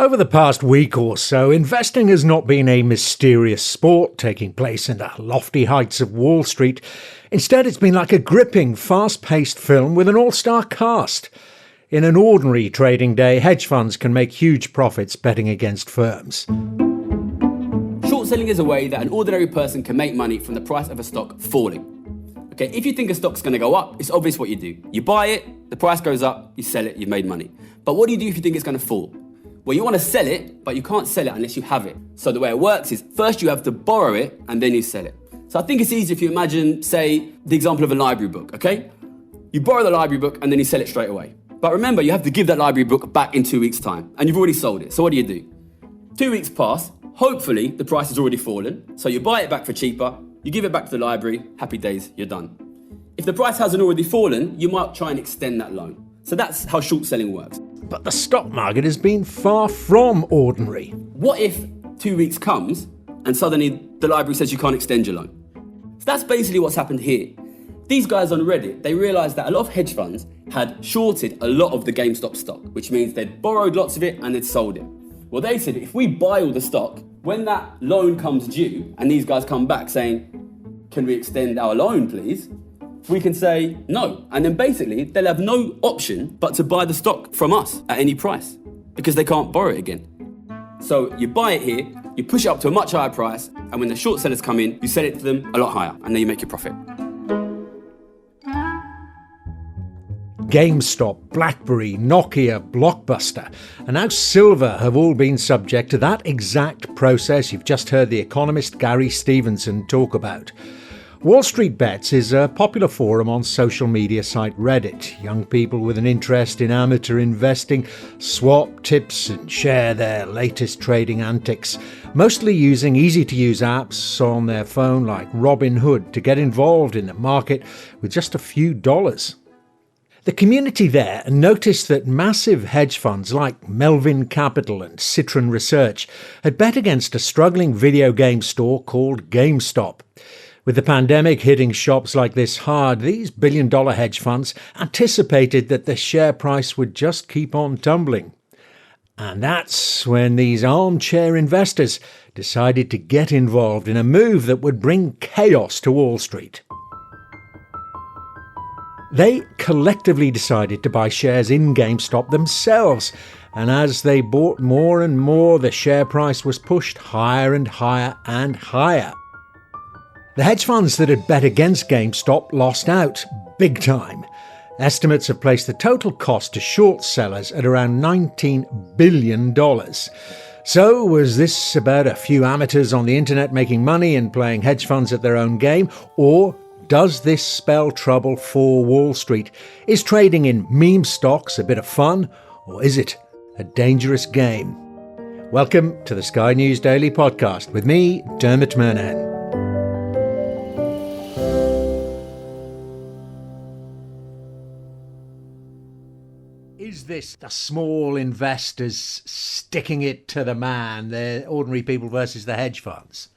Over the past week or so, investing has not been a mysterious sport taking place in the lofty heights of Wall Street. Instead, it's been like a gripping, fast-paced film with an all-star cast. In an ordinary trading day, hedge funds can make huge profits betting against firms. Short selling is a way that an ordinary person can make money from the price of a stock falling. Okay, if you think a stock's going to go up, it's obvious what you do. You buy it, the price goes up, you sell it, you've made money. But what do you do if you think it's going to fall? Well, you want to sell it, but you can't sell it unless you have it. So the way it works is first you have to borrow it and then you sell it. So I think it's easy if you imagine, say, the example of a library book, okay? You borrow the library book and then you sell it straight away. But remember, you have to give that library book back in 2 weeks' time and you've already sold it. So what do? 2 weeks pass, hopefully the price has already fallen. So you buy it back for cheaper, you give it back to the library, happy days, you're done. If the price hasn't already fallen, you might try and extend that loan. So that's how short selling works. But the stock market has been far from ordinary. What if 2 weeks comes and suddenly the library says you can't extend your loan? So that's basically what's happened here. These guys on Reddit, they realised that a lot of hedge funds had shorted a lot of the GameStop stock, which means they'd borrowed lots of it and they'd sold it. Well, they said, if we buy all the stock, when that loan comes due and these guys come back saying, can we extend our loan, please? We can say no. And then basically, they'll have no option but to buy the stock from us at any price because they can't borrow it again. So you buy it here, you push it up to a much higher price, and when the short sellers come in, you sell it to them a lot higher, and then you make your profit. GameStop, BlackBerry, Nokia, Blockbuster, and now Silver have all been subject to that exact process you've just heard the economist Gary Stevenson talk about. Wall Street Bets is a popular forum on social media site Reddit. Young people with an interest in amateur investing swap tips and share their latest trading antics, mostly using easy-to-use apps on their phone like Robinhood to get involved in the market with just a few dollars. The community there noticed that massive hedge funds like Melvin Capital and Citron Research had bet against a struggling video game store called GameStop. With the pandemic hitting shops like this hard, these billion-dollar hedge funds anticipated that the share price would just keep on tumbling. And that's when these armchair investors decided to get involved in a move that would bring chaos to Wall Street. They collectively decided to buy shares in GameStop themselves, and as they bought more and more, the share price was pushed higher and higher and higher. The hedge funds that had bet against GameStop lost out big time. Estimates have placed the total cost to short sellers at around $19 billion. So was this about a few amateurs on the internet making money and playing hedge funds at their own game? Or does this spell trouble for Wall Street? Is trading in meme stocks a bit of fun? Or is it a dangerous game? Welcome to the Sky News Daily Podcast with me, Dermot Murnaghan. Is this the small investors sticking it to the man, the ordinary people versus the hedge funds?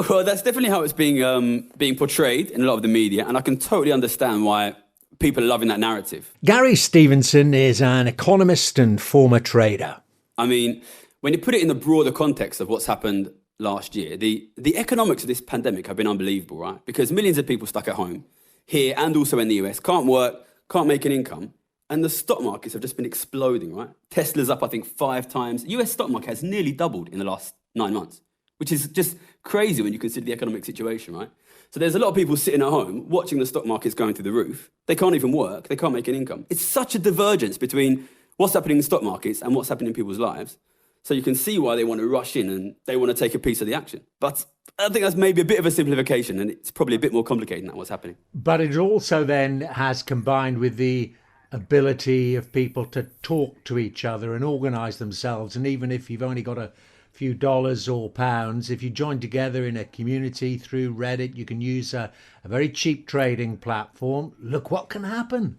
Well, that's definitely how it's being portrayed in a lot of the media, and I can totally understand why people are loving that narrative. Gary Stevenson is an economist and former trader. I mean, when you put it in the broader context of what's happened last year, the economics of this pandemic have been unbelievable, right? Because millions of people stuck at home, here and also in the US, can't work, can't make an income. And the stock markets have just been exploding, right? Tesla's up, I think, 5 times. The US stock market has nearly doubled in the last 9 months, which is just crazy when you consider the economic situation, right? So there's a lot of people sitting at home watching the stock markets going through the roof. They can't even work. They can't make an income. It's such a divergence between what's happening in the stock markets and what's happening in people's lives. So you can see why they want to rush in and they want to take a piece of the action. But I think that's maybe a bit of a simplification, and it's probably a bit more complicated than what's happening. But it also then has combined with the ability of people to talk to each other and organise themselves. And even if you've only got a few dollars or pounds, if you join together in a community through Reddit, you can use a very cheap trading platform. Look what can happen.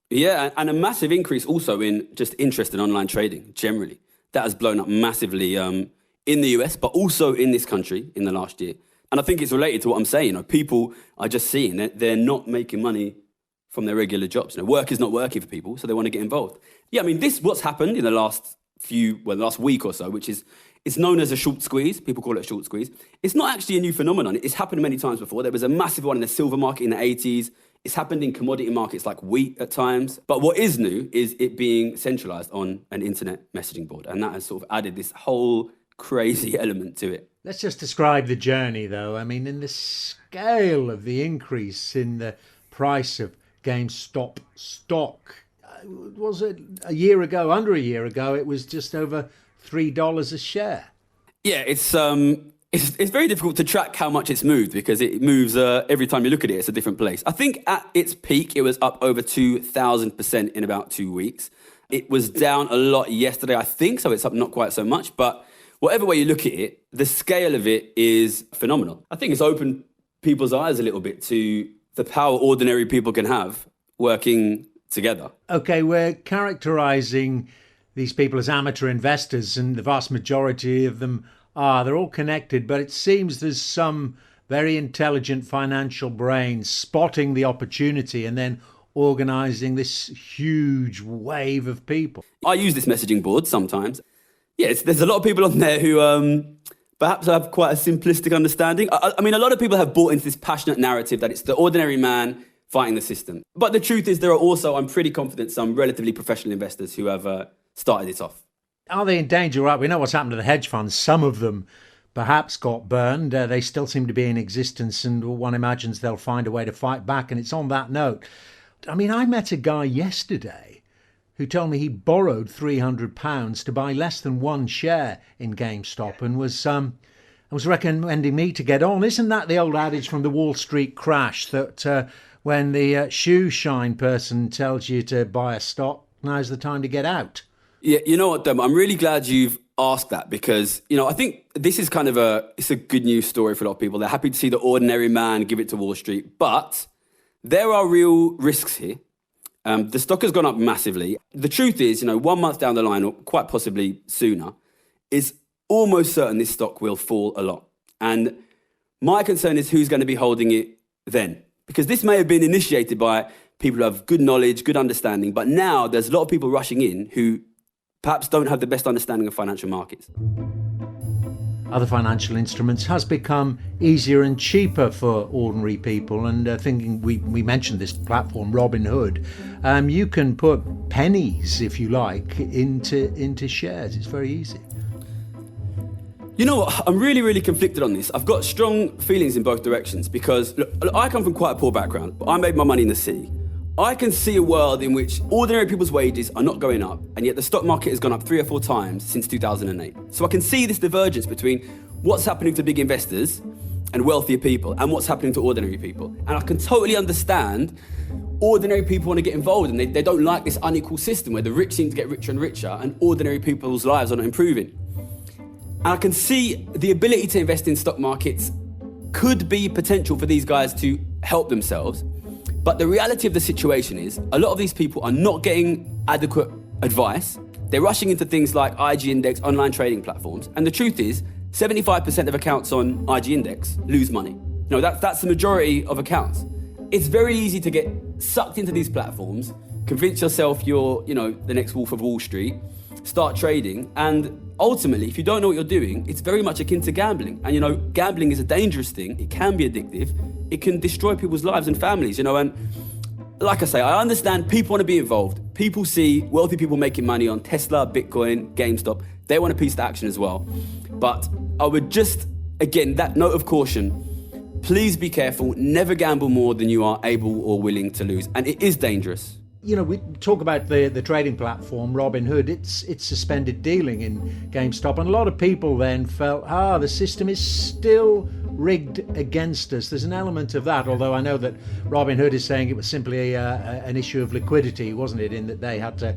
Yeah, and a massive increase also in just interest in online trading generally. That has blown up massively in the US, but also in this country in the last year. And I think it's related to what I'm saying. You know, people are just seeing that they're not making money from their regular jobs. You know, work is not working for people, so they want to get involved. Yeah, I mean, what's happened in the last last week or so, which is, it's known as a short squeeze. People call it a short squeeze. It's not actually a new phenomenon. It's happened many times before. There was a massive one in the silver market in the 80s. It's happened in commodity markets like wheat at times. But what is new is it being centralized on an internet messaging board. And that has sort of added this whole crazy element to it. Let's just describe the journey, though. I mean, in the scale of the increase in the price of GameStop stock, was it under a year ago, it was just over $3 a share. Yeah, it's very difficult to track how much it's moved because it moves every time you look at it, it's a different place. I think at its peak, it was up over 2,000% in about 2 weeks. It was down a lot yesterday, I think, so it's up not quite so much. But whatever way you look at it, the scale of it is phenomenal. I think it's opened people's eyes a little bit to the power ordinary people can have working together. Okay, we're characterising these people as amateur investors, and the vast majority of them they're all connected, but it seems there's some very intelligent financial brains spotting the opportunity and then organising this huge wave of people. I use this messaging board sometimes. Yes, there's a lot of people on there who perhaps have quite a simplistic understanding. I mean, a lot of people have bought into this passionate narrative that it's the ordinary man fighting the system. But the truth is there are also, I'm pretty confident, some relatively professional investors who have started it off. Are they in danger? Right, we know what's happened to the hedge funds. Some of them perhaps got burned. They still seem to be in existence, and one imagines they'll find a way to fight back. And it's on that note. I mean, I met a guy yesterday who told me he borrowed £300 to buy less than one share in GameStop and was recommending me to get on. Isn't that the old adage from the Wall Street crash that when the shoe shine person tells you to buy a stock, now's the time to get out? Yeah, you know what, Dermot, I'm really glad you've asked that because, I think this is kind of it's a good news story for a lot of people. They're happy to see the ordinary man give it to Wall Street, but there are real risks here. The stock has gone up massively. The truth is, 1 month down the line, or quite possibly sooner, is almost certain this stock will fall a lot. And my concern is who's going to be holding it then. Because this may have been initiated by people who have good knowledge, good understanding, but now there's a lot of people rushing in who perhaps don't have the best understanding of financial markets. Other financial instruments has become easier and cheaper for ordinary people. And thinking we mentioned this platform, Robinhood, you can put pennies, if you like, into shares. It's very easy. You know what? I'm really, really conflicted on this. I've got strong feelings in both directions because, look, I come from quite a poor background, but I made my money in the city. I can see a world in which ordinary people's wages are not going up, and yet the stock market has gone up 3 or 4 times since 2008. So I can see this divergence between what's happening to big investors and wealthier people and what's happening to ordinary people. And I can totally understand ordinary people want to get involved, and they don't like this unequal system where the rich seem to get richer and richer and ordinary people's lives are not improving. And I can see the ability to invest in stock markets could be potential for these guys to help themselves. But the reality of the situation is a lot of these people are not getting adequate advice. They're rushing into things like IG Index, online trading platforms. And the truth is 75% of accounts on IG Index lose money. That's the majority of accounts. It's very easy to get sucked into these platforms, convince yourself you're, the next Wolf of Wall Street, start trading, and ultimately, if you don't know what you're doing, it's very much akin to gambling. And, gambling is a dangerous thing. It can be addictive. It can destroy people's lives and families, and like I say, I understand people want to be involved. People see wealthy people making money on Tesla, Bitcoin, GameStop. They want a piece of action as well. But I would just, again, that note of caution, please be careful. Never gamble more than you are able or willing to lose. And it is dangerous. We talk about the trading platform, Robinhood. It's suspended dealing in GameStop. And a lot of people then felt, the system is still rigged against us. There's an element of that, although I know that Robinhood is saying it was simply an issue of liquidity, wasn't it, in that they had to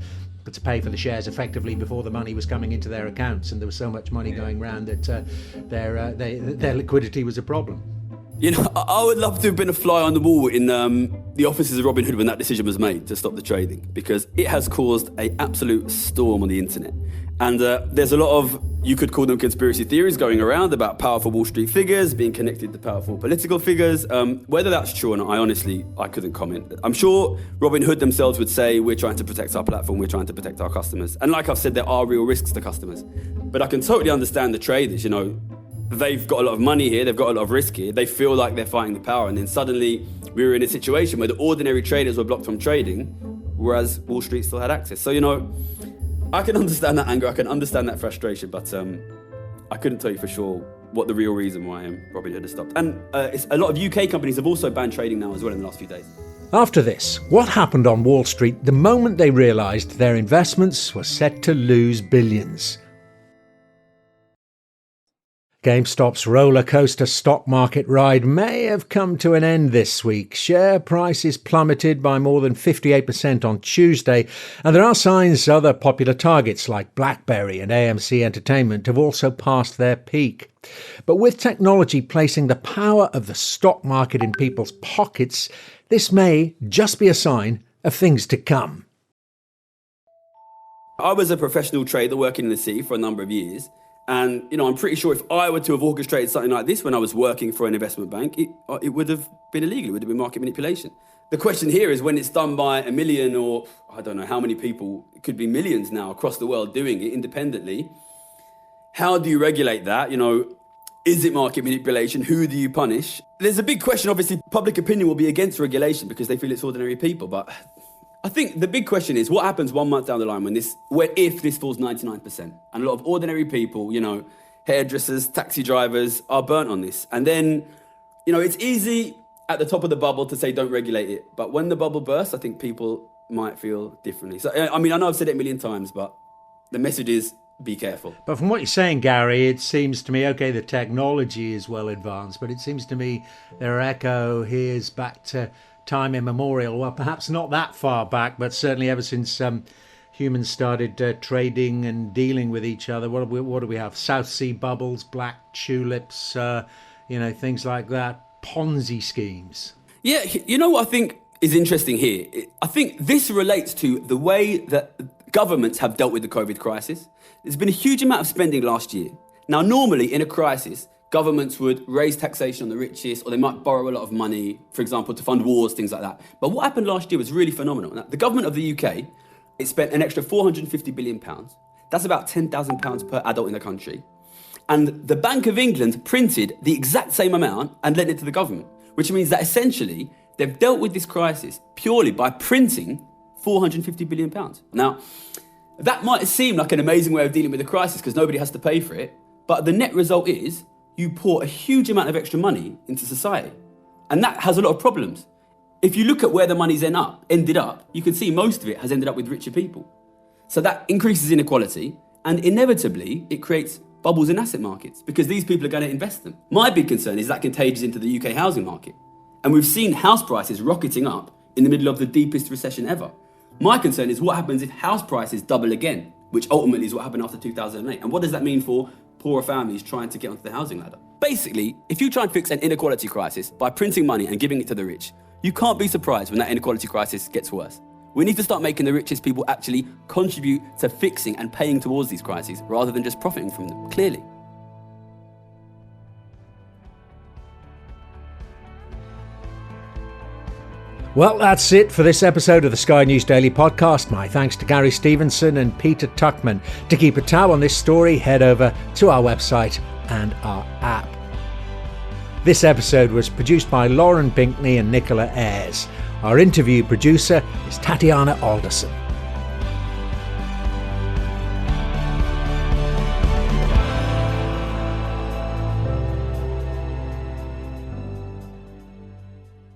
pay for the shares effectively before the money was coming into their accounts, and there was so much money going around that their liquidity was a problem. I would love to have been a fly on the wall in the offices of Robinhood when that decision was made to stop the trading, because it has caused an absolute storm on the internet. And there's a lot of You could call them conspiracy theories going around about powerful Wall Street figures being connected to powerful political figures. Whether that's true or not, I couldn't comment. I'm sure Robinhood themselves would say, we're trying to protect our platform, we're trying to protect our customers. And like I've said, there are real risks to customers. But I can totally understand the traders, they've got a lot of money here, they've got a lot of risk here, they feel like they're fighting the power, and then suddenly we were in a situation where the ordinary traders were blocked from trading, whereas Wall Street still had access. So, I can understand that anger, I can understand that frustration, but I couldn't tell you for sure what the real reason why Robinhood has stopped. And a lot of UK companies have also banned trading now as well in the last few days. After this, what happened on Wall Street the moment they realised their investments were set to lose billions? GameStop's roller coaster stock market ride may have come to an end this week. Share prices plummeted by more than 58% on Tuesday, and there are signs other popular targets like BlackBerry and AMC Entertainment have also passed their peak. But with technology placing the power of the stock market in people's pockets, this may just be a sign of things to come. I was a professional trader working in the city for a number of years. And, I'm pretty sure if I were to have orchestrated something like this when I was working for an investment bank, it would have been illegal. It would have been market manipulation. The question here is when it's done by a million or I don't know how many people, it could be millions now across the world doing it independently. How do you regulate that? Is it market manipulation? Who do you punish? There's a big question. Obviously, public opinion will be against regulation because they feel it's ordinary people. But I think the big question is what happens 1 month down the line if this falls 99%? And a lot of ordinary people, hairdressers, taxi drivers are burnt on this. And then, it's easy at the top of the bubble to say don't regulate it. But when the bubble bursts, I think people might feel differently. So, I know I've said it a million times, but the message is be careful. But from what you're saying, Gary, it seems to me, okay, the technology is well advanced, but it seems to me there are echo here's back to time immemorial. Well, perhaps not that far back, but certainly ever since humans started trading and dealing with each other. What do we have? South Sea bubbles, black tulips, things like that. Ponzi schemes. Yeah, what I think is interesting here? I think this relates to the way that governments have dealt with the COVID crisis. There's been a huge amount of spending last year. Now, normally in a crisis, governments would raise taxation on the richest, or they might borrow a lot of money, for example, to fund wars, things like that. But what happened last year was really phenomenal. Now, the government of the UK, it spent an extra £450 billion. That's about £10,000 per adult in the country. And the Bank of England printed the exact same amount and lent it to the government, which means that essentially they've dealt with this crisis purely by printing £450 billion. Now, that might seem like an amazing way of dealing with the crisis because nobody has to pay for it, but the net result is you pour a huge amount of extra money into society. And that has a lot of problems. If you look at where the money's ended up, you can see most of it has ended up with richer people. So that increases inequality, and inevitably it creates bubbles in asset markets because these people are going to invest them. My big concern is that contagious into the UK housing market. And we've seen house prices rocketing up in the middle of the deepest recession ever. My concern is what happens if house prices double again, which ultimately is what happened after 2008. And what does that mean for poorer families trying to get onto the housing ladder? Basically, if you try and fix an inequality crisis by printing money and giving it to the rich, you can't be surprised when that inequality crisis gets worse. We need to start making the richest people actually contribute to fixing and paying towards these crises rather than just profiting from them, clearly. Well, that's it for this episode of the Sky News Daily Podcast. My thanks to Gary Stevenson and Peter Tuchman. To keep a tab on this story, head over to our website and our app. This episode was produced by Lauren Pinkney and Nicola Ayres. Our interview producer is Tatiana Alderson.